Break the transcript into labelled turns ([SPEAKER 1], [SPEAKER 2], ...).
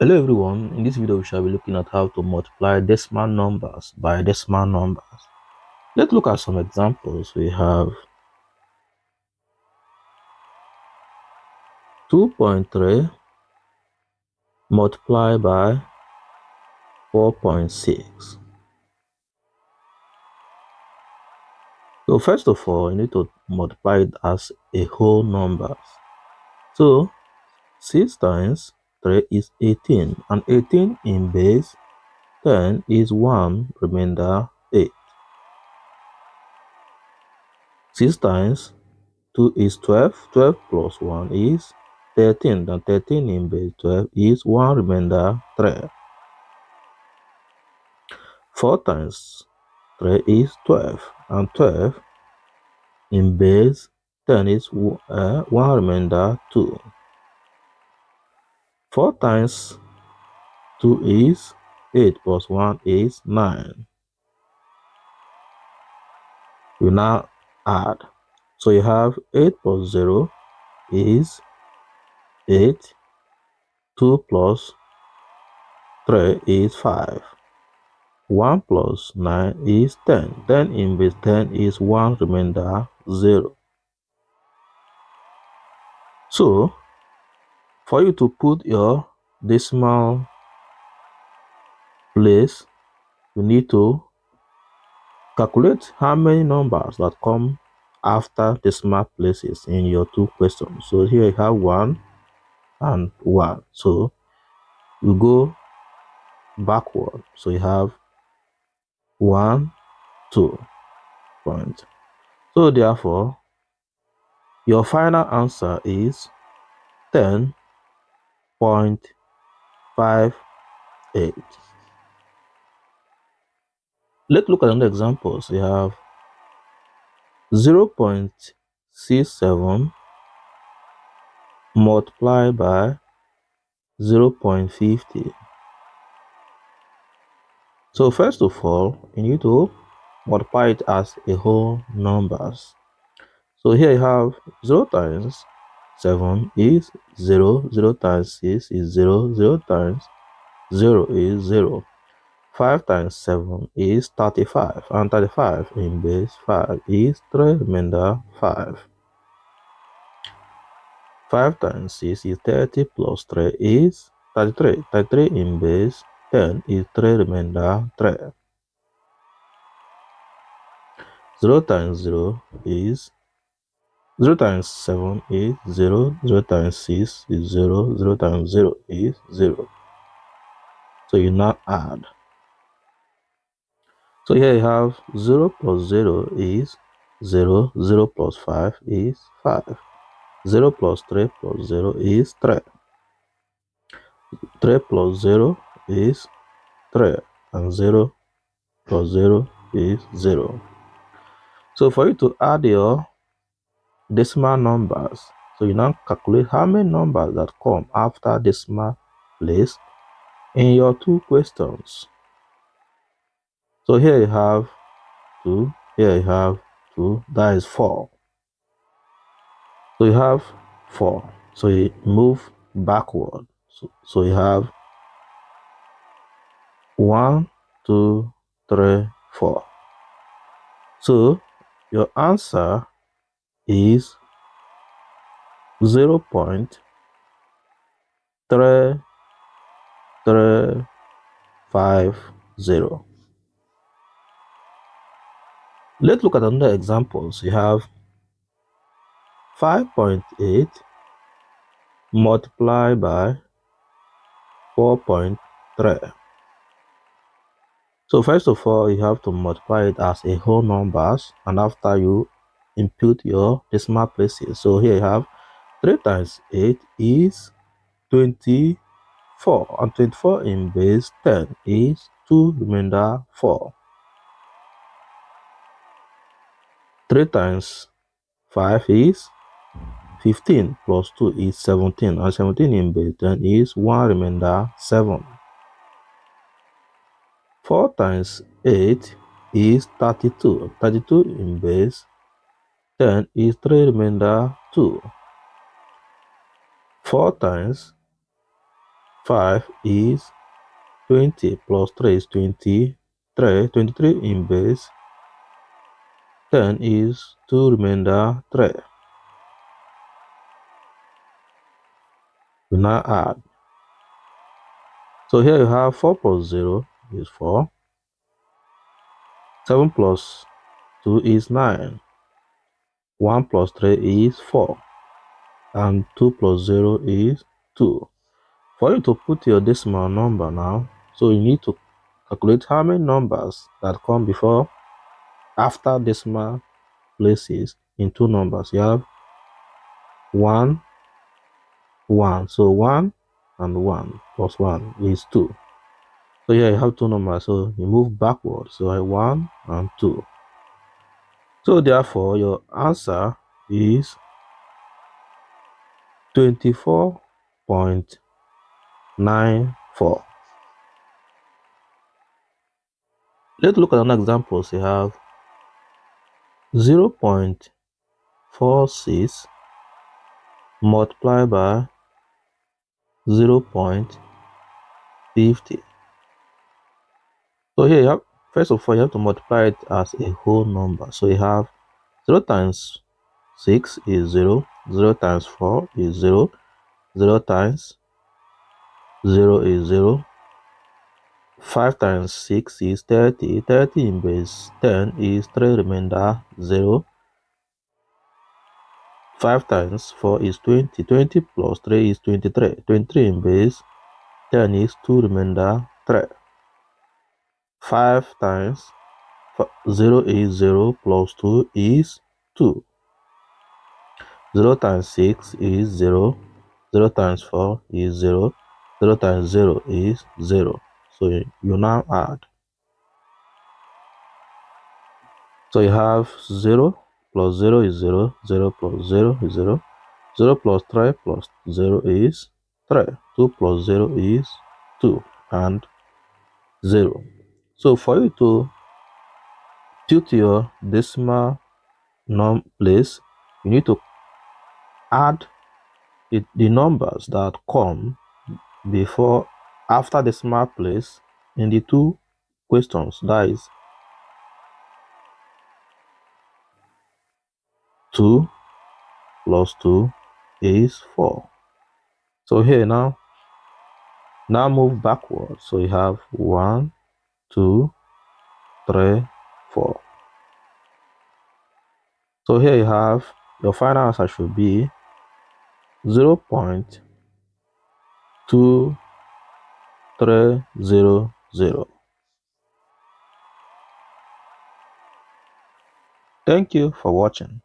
[SPEAKER 1] Hello everyone, in this video we shall be looking at how to multiply decimal numbers by decimal numbers. Let's look at some examples. We have 2.3 multiplied by 4.6. So first of all, you need to multiply it as a whole number. So 6 times 3 is 18, and 18 in base 10 is 1, remainder 8. 6 times 2 is 12, 12 plus 1 is 13, and 13 in base 12 is 1, remainder 3. 4 times 3 is 12, and 12 in base 10 is 1, remainder 2. 4 times 2 is 8 plus 1 is 9. We now add. So you have 8 plus 0 is 8, 2 plus 3 is 5. 1 plus 9 is 10. 10 in base 10 is 1, remainder 0. So, for you to put your decimal place, you need to calculate how many numbers that come after decimal places in your two questions. So here you have 1 and 1. So you go backward. So you have 1, 2 point. So therefore, your final answer is 10.58. Let's look at another example. So we have 0.67 multiplied by 0.50. So first of all, you need to multiply it as a whole numbers. So here you have 0 times 7 is 0, 0 times 6 is 0, 0 times 0 is 0. 5 times 7 is 35, and 35 in base 5 is 3, remainder 5. 5 times 6 is 30 plus 3 is 33. 33 in base 10 is 3, remainder 3. 0 times 0 is 0 times 7 is 0, 0 times 6 is 0, 0 times 0 is 0. So you now add. So here you have 0 plus 0 is 0, 0 plus 5 is 5. 0 plus 3 plus 0 is 3. 3 plus 0 is 3. And 0 plus 0 is 0. So for you to add your decimal numbers, so you now calculate how many numbers that come after decimal place in your two questions. So here you have 2, here you have 2, that is 4. So you have 4. So you move backward. So you have 1, 2, 3, 4. So your answer is 0.3350. Let's look at another example. So you have 5.8 multiplied by 4.3. So first of all, you have to multiply it as a whole numbers, and after you input your decimal places. So here you have 3 times 8 is 24, and 24 in base 10 is 2, remainder 4. 3 times 5 is 15 plus 2 is 17, and 17 in base 10 is 1, remainder 7. 4 times 8 is 32. 32 in base 10 is 3, remainder 2. 4 times 5 is 20 plus 3 is 23. 23 in base. 10 is 2 remainder 3. We now add. So here you have 4 plus 0 is 4. 7 plus 2 is 9. 1 plus 3 is 4. And 2 plus 0 is 2. For you to put your decimal number now, so you need to calculate how many numbers that come before, after decimal places in two numbers. You have 1, 1. So 1 and 1 plus 1 is 2. So here you have two numbers. So you move backward. So 1 and 2. So therefore, your answer is 24.94. Let's look at another example. So you have 0.46 multiplied by 0.50. So here you have, first of all, you have to multiply it as a whole number. So you have 0 times 6 is 0, 0 times 4 is 0, 0 times 0 is 0, 5 times 6 is 30, 30 in base 10 is 3 remainder 0, 5 times 4 is 20, 20 plus 3 is 23, 23 in base 10 is 2 remainder 3, 5 times 0 is 0 plus 2 is 2, 0 times 6 is 0, 0 times 4 is 0, 0 times 0 is 0. So you now add. So you have 0 plus 0 is 0, 0 plus 0 is 0, 0 plus 3 plus 0 is 3, 2 plus 0 is 2, and 0. So for you to put your decimal place, you need to add the numbers that come before, after decimal place in the two questions. That is 2 plus 2 is 4. So here now move backward. So you have 1, 2, 3, 4. So here you have your final answer should be 0.2300. Thank you for watching.